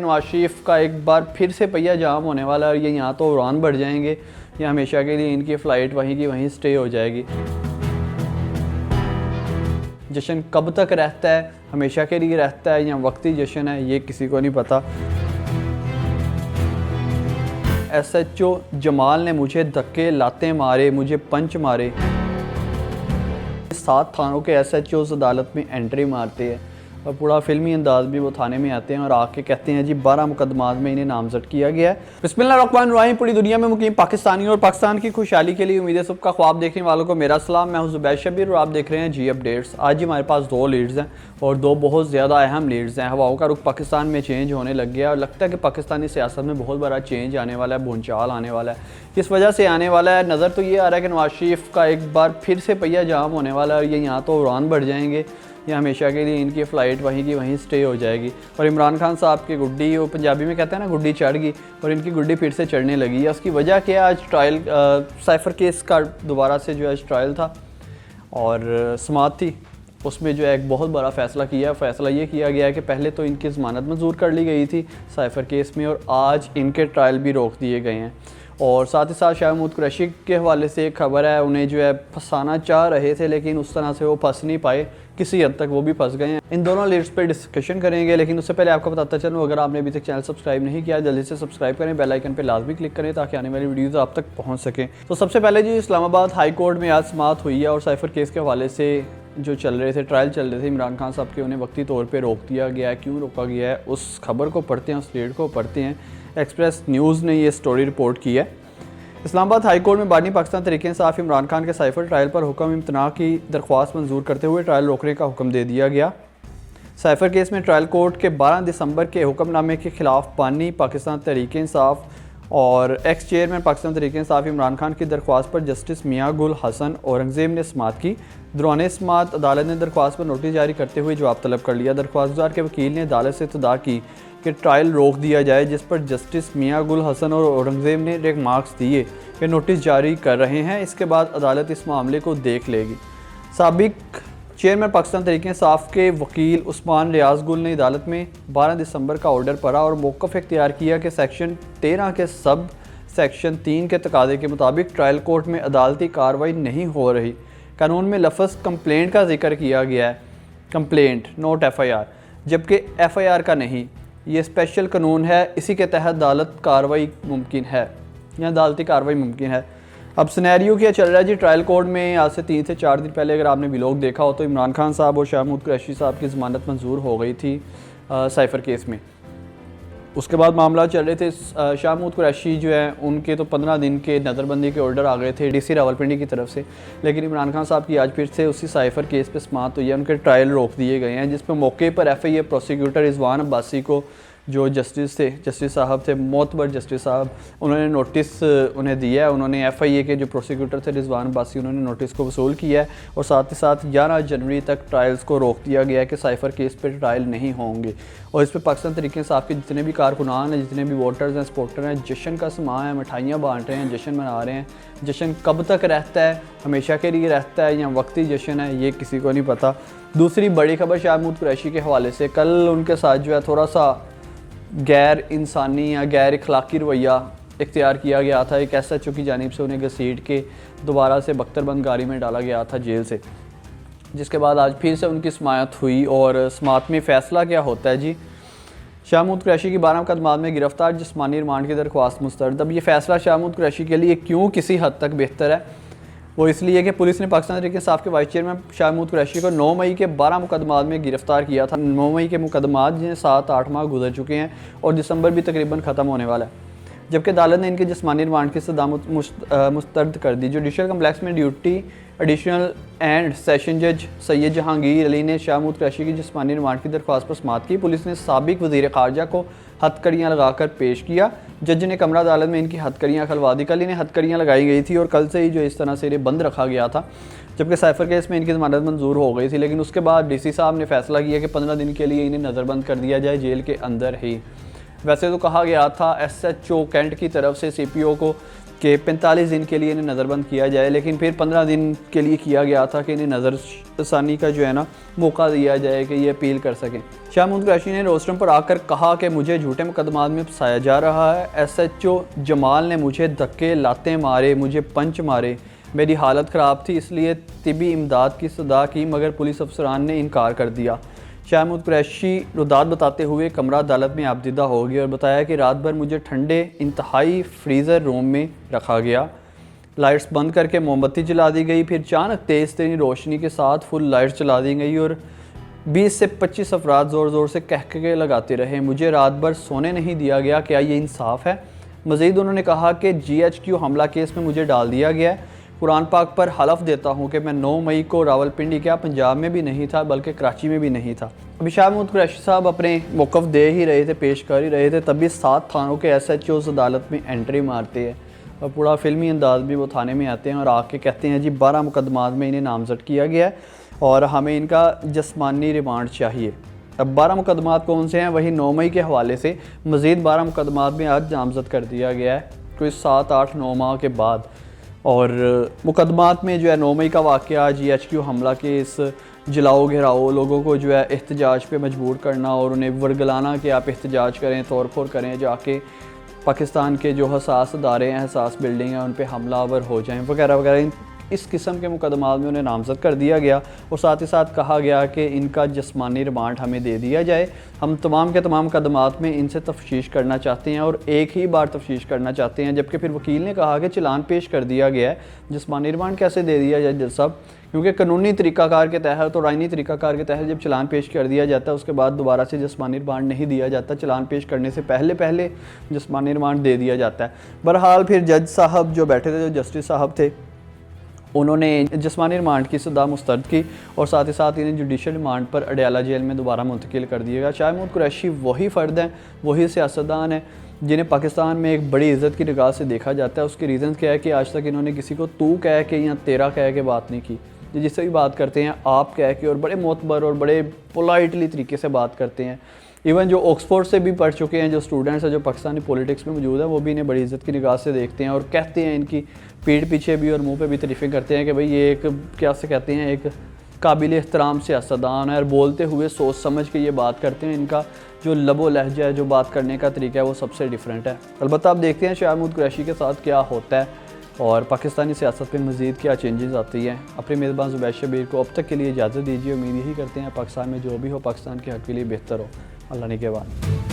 नवाज शरीफ का एक बार फिर से पहिया जाम होने वाला है और ये यहाँ तो उड़ान बढ़ जाएंगे या हमेशा के लिए इनकी फ़्लाइट वहीं की वहीं स्टे हो जाएगी। जश्न कब तक रहता है, हमेशा के लिए रहता है या वक्ती जश्न है, ये किसी को नहीं पता। SHO जमाल ने मुझे धक्के लाते मारे, मुझे पंच मारे। 7 थानों के SHOs अदालत में एंट्री मारते हैं और पूरा फिल्मी अंदाज भी वो थाने में आते हैं और आके कहते हैं जी 12 मुकदमात में इन्हें नामजद किया गया है। बिस्मिल्लाहिर्रहमानिर्रहीम। पूरी दुनिया में मुकीम पाकिस्तानी और पाकिस्तान की खुशहाली के लिए उम्मीद है सबका ख्वाब देखने वालों को मेरा सलाम। मैं हूं ज़ुबैर शब्बीर और आप देख रहे हैं जी अपडेट्स। आज ही हमारे पास 2 लीड्स हैं और 2 बहुत ज़्यादा अहम लीड्स हैं। हवाओं का रुख पाकिस्तान में चेंज होने लग गया और लगता है कि पाकिस्तानी सियासत में बहुत बड़ा चेंज आने वाला है, भूचाल आने वाला है। किस वजह से आने वाला है, नज़र तो ये आ रहा है कि नवाज शरीफ का एक बार फिर से पहिया जाम होने वाला है और ये यहाँ तो उड़ान बढ़ जाएंगे या हमेशा के लिए इनकी फ़्लाइट वहीं की वहीं स्टे हो जाएगी। और इमरान खान साहब की गुड्डी, वो पंजाबी में कहते हैं ना, गुड्डी चढ़ गई और इनकी गुड्डी फिर से चढ़ने लगी है। उसकी वजह क्या है, आज ट्रायल साइफ़र केस का दोबारा से जो है ट्रायल था और समाअत थी, उसमें जो है एक बहुत बड़ा फ़ैसला किया। फ़ैसला ये किया गया है कि पहले तो इनकी ज़मानत मंजूर कर ली गई थी साइफ़र केस में और आज इनके ट्रायल भी रोक दिए गए हैं। और साथ ही साथ शाह महमूद कुरैशी के हवाले से एक खबर है, उन्हें जो है फंसाना चाह रहे थे लेकिन उस तरह से वो फंस नहीं पाए, किसी हद तक वो भी फंस गए हैं। इन दोनों लीड्स पे डिस्कशन करेंगे, लेकिन उससे पहले आपको बताता चलूँ, अगर आपने अभी तक चैनल सब्सक्राइब नहीं किया जल्दी से सब्सक्राइब करें, बेल आइकन पे लाजमी क्लिक करें ताकि आने वाली वीडियोस आप तक पहुँच सकें। तो सबसे पहले जी इस्लामाबाद हाई कोर्ट में आज समाअत हुई है और साइफ़र केस के हवाले से जो चल रहे थे, ट्रायल चल रहे थे इमरान खान साहब के, उन्हें वक्ती तौर पर रोक दिया गया है। क्यों रोका गया है उस खबर को पढ़ते हैं, उस लीड को पढ़ते हैं। एक्सप्रेस न्यूज़ ने ये स्टोरी रिपोर्ट की है। इस्लामाबाद हाई कोर्ट में बानी पाकिस्तान तहरीक-ए-इंसाफ इमरान खान के साइफ़र ट्रायल पर हुक्म इम्तना की दरख्वास्त मंजूर करते हुए ट्रायल रोकने का हुक्म दे दिया गया। साइफ़र केस में ट्रायल कोर्ट के 12 दिसंबर के हुक्मनामे के खिलाफ बानी पाकिस्तान तहरीक-ए-इंसाफ और एक्स चेयरमैन पाकिस्तान तहरीक-ए-इंसाफ इमरान खान की दरख्वास्त पर जस्टिस मियां गुल हसन औरंगज़ेब ने समाअत की। दौरान समाअत अदालत ने दरख्वास्त पर नोटिस जारी करते हुए जवाब तलब कर लिया। दरख्वास्तदार के वकील ने अदालत से इस्तदा की कि ट्रायल रोक दिया जाए, जिस पर जस्टिस मियां गुल हसन और औरंगज़ेब ने रिमार्क्स दिए कि नोटिस जारी कर रहे हैं, इसके बाद अदालत इस मामले को देख लेगी। साबिक चेयरमैन पाकिस्तान तहरीक-ए-इंसाफ के वकील उस्मान रियाज गुल ने अदालत में 12 दिसंबर का ऑर्डर पढ़ा और मौक़िफ़ इख्तियार किया कि सेक्शन 13 के सब सेक्शन 3 के तकादे के मुताबिक ट्रायल कोर्ट में अदालती कार्रवाई नहीं हो रही। कानून में लफ्ज़ कंप्लेंट का जिक्र किया गया है, कंप्लेंट नोट FIR, जबकि FIR का नहीं। ये स्पेशल कानून है, इसी के तहत अदालत कार्रवाई मुमकिन है या अदालती कार्रवाई मुमकिन है। अब सिनेरियो क्या चल रहा है जी ट्रायल कोर्ट में, आज से 3 से 4 दिन पहले अगर आपने व्लॉग देखा हो तो इमरान खान साहब और शाह महमूद कुरैशी साहब की ज़मानत मंजूर हो गई थी साइफ़र केस में। उसके बाद मामला चल रहे थे, शाह महमूद कुरैशी जो है उनके तो 15 दिन के नज़रबंदी के ऑर्डर आ गए थे DC रावलपिंडी की तरफ से, लेकिन इमरान खान साहब की आज फिर से उसी साइफ़र केस पे समाअत हुई है। उनके ट्रायल रोक दिए गए हैं, जिस पर मौके पर FIA प्रोसिक्यूटर रिजवान अब्बासी को, जो जस्टिस साहब थे, मोतबर जस्टिस साहब, उन्होंने नोटिस उन्हें दिया है। उन्होंने FIA के जो प्रोसिक्यूटर थे रिजवान अब्बासी, उन्होंने नोटिस को वसूल किया है और साथ ही साथ 11 जनवरी तक ट्रायल्स को रोक दिया गया है कि साइफ़र केस पे ट्रायल नहीं होंगे। और इस पर पाकिस्तान तहरीक-ए-इंसाफ के जितने भी कारकुनान हैं, जितने भी वोटर्स हैं, सपोर्टर हैं, जश्न का समा है, मिठाइयाँ बाँट रहे हैं, जश्न मना रहे हैं। जश्न कब तक रहता है, हमेशा के लिए रहता है या वक्ती जश्न है, ये किसी को नहीं पता। दूसरी बड़ी खबर शाह महमूद कुरैशी के हवाले से, कल उनके साथ जो है थोड़ा सा गैर इंसानी या गैर अखलाकी रवैया इख्तियार किया गया था। एक SHO की जानिब से उन्हें घसीट के दोबारा से बख्तरबंद गाड़ी में डाला गया था जेल से, जिसके बाद आज फिर से उनकी समाअत हुई। और समाअत में फ़ैसला क्या होता है जी, शाह महमूद कुरैशी की 12 मुकदमात में गिरफ्तार, जिस्मानी रिमांड की दरख्वास्त मुस्तरद। अब ये फ़ैसला शाह महमूद कुरैशी के लिए क्यों किसी हद तक बेहतर है, वो इसलिए कि पुलिस ने पाकिस्तान तहरीक-ए-इंसाफ के वाइस चेयरमैन शाह महमूद कुरैशी को 9 मई के 12 मुकदमात में गिरफ्तार किया था। 9 मई के मुकदमात जिन्हें 7-8 माह गुजर चुके हैं और दिसंबर भी तकरीबन ख़त्म होने वाला है, जबकि अदालत ने इनके जिस्मानी रिमांड की सज़ा मुस्तरद कर दी। जुडिशल कम्प्लेक्स में ड्यूटी एडिशनल एंड सेशन जज सैयद जहांगीर अली ने शाह महमूद कुरैशी की जिस्मानी रिमांड की दरख्वास्त पर समाअत की। पुलिस ने साबिक वज़ीर ख़ारजा को हथकड़ियाँ लगाकर पेश किया। जज ने कमरा अदालत में इनकी हथकड़ियाँ खलवा दी। कल इन्हें हथकड़ियाँ लगाई गई थी और कल से ही जो इस तरह से इन्हें बंद रखा गया था, जबकि साइफ़र केस में इनकी ज़मानत मंजूर हो गई थी। लेकिन उसके बाद DC साहब ने फैसला किया कि 15 दिन के लिए इन्हें नज़रबंद कर दिया जाए जेल के अंदर ही। वैसे तो कहा गया था SHO कैंट की तरफ से CPO को कि 45 दिन के लिए इन्हें नज़रबंद किया जाए, लेकिन फिर 15 दिन के लिए किया गया था कि इन्हें नज़रसानी का जो है ना मौका दिया जाए कि ये अपील कर सकें। शाह महमूद कुरैशी ने रोस्टरम पर आकर कहा कि मुझे झूठे मुकदमात में फंसाया जा रहा है। SHO जमाल ने मुझे धक्के लाते मारे, मुझे पंच मारे, मेरी हालत ख़राब थी इसलिए तिबी इमदाद की सदा की, मगर पुलिस अफसरान ने इनकार कर दिया। शाह महमूद कुरैशी रुदात बताते हुए कमरा अदालत में आबदीदा हो गया और बताया कि रात भर मुझे ठंडे इंतहाई फ्रीज़र रूम में रखा गया, लाइट्स बंद करके मोमबत्ती जला दी गई, फिर अचानक तेज़ तरीन रोशनी के साथ फुल लाइट्स चला दी गई और 20 से 25 अफराद ज़ोर ज़ोर से कहके लगाते रहे। मुझे रात भर सोने नहीं दिया गया, क्या ये इंसाफ है? मज़ीद उन्होंने कहा कि GHQ हमला केस में मुझे डाल दिया गया है। कुरान पाक पर हलफ देता हूँ कि मैं 9 मई को रावलपिंडी क्या पंजाब में भी नहीं था बल्कि कराची में भी नहीं था। अभी शाह महमूद कुरैशी साहब अपने मौक़िफ़ दे ही रहे थे, पेश कर ही रहे थे, तभी 7 थानों के SHOs अदालत में एंट्री मारते हैं और पूरा फिल्मी अंदाज भी वो थाने में आते हैं और आके कहते हैं जी 12 मुकदमात में इन्हें नामज़द किया गया है और हमें इनका जिस्मानी रिमांड चाहिए। अब 12 मुकदमात कौन से हैं? वही 9 मई के हवाले से मज़ीद 12 मुकदमात में आज नामज़द कर दिया गया है, कोई 7-8-9 माह के बाद। और मुकदमात में जो है 9 मई का वाक़या, GHQ हमला केस, जलाओ घिराओ, लोगों को जो है एहतजाज पे मजबूर करना और उन्हें वर्गलाना कि आप एहतजाज करें, तोड़ फोड़ करें, जाके पाकिस्तान के जो हसास अदारे हैं, हसास बिल्डिंग हैं, उन पे हमलावर हो जाएं वगैरह वगैरह। इस किस्म के मुकदमात में उन्हें नामज़द कर दिया गया और साथ ही साथ कहा गया कि इनका जिस्मानी रिमांड हमें दे दिया जाए। हम तमाम के तमाम मुकदमात में इनसे तफ्तीश करना चाहते हैं और एक ही बार तफ्तीश करना चाहते हैं। जबकि फिर वकील ने कहा कि चलान पेश कर दिया गया है, जिस्मानी रिमांड कैसे दे दिया जाए जज साहब? क्योंकि कानूनी तरीक़ाकार के तहत और आइनी तरीक़ाकार के तहत जब चलान पेश कर दिया जाता है उसके बाद दोबारा से जिस्मानी रिमांड नहीं दिया जाता, चलान पेश करने से पहले जिस्मानी रिमांड दे दिया जाता है। बहरहाल फिर जज साहब जो बैठे थे, जो जस्टिस साहब थे, उन्होंने जिस्मानी रिमांड की सदा मुस्तरद की और साथ ही साथ इन्हें जुडिशल रिमांड पर अडयाला जेल में दोबारा मुंतकिल कर दिया गया। शाह महमूद कुरैशी वही फ़र्द हैं, वही सियासतदान हैं जिन्हें पाकिस्तान में एक बड़ी इज़्ज़त की निगाह से देखा जाता है। उसके रीज़न क्या है कि आज तक इन्होंने किसी को तू कह के या तेरा कह के बात नहीं की। जिससे भी बात करते हैं आप कह के और बड़े मोतबर और बड़े पोलाइटली तरीके से बात करते हैं। इवन जो ऑक्सफोर्ड से भी पढ़ चुके हैं जो स्टूडेंट्स हैं, जो पाकिस्तानी पॉलिटिक्स में मौजूद है, वो भी इन्हें बड़ी इज़्ज़त की निगाह से देखते हैं और कहते हैं, इनकी पीठ पीछे भी और मुंह पे भी तारीफ़ें करते हैं कि भाई ये एक क्या से कहते हैं, एक काबिल एहतराम सियासतदान है और बोलते हुए सोच समझ के ये बात करते हैं। इनका जो लबो लहजा है, जो बात करने का तरीका है, वो सबसे डिफरेंट है। अलबत्ता आप देखते हैं शाह महमूद कुरैशी के साथ क्या होता है और पाकिस्तानी सियासत में मज़ीद क्या चेंजेस आती हैं। अपने मेज़बान ज़ुबैर शब्बीर को अब तक के लिए इजाज़त दीजिए। उम्मीद यही करते हैं पाकिस्तान में जो भी हो, पाकिस्तान के हक़ के लिए बेहतर हो। अल्लाह निगहबान।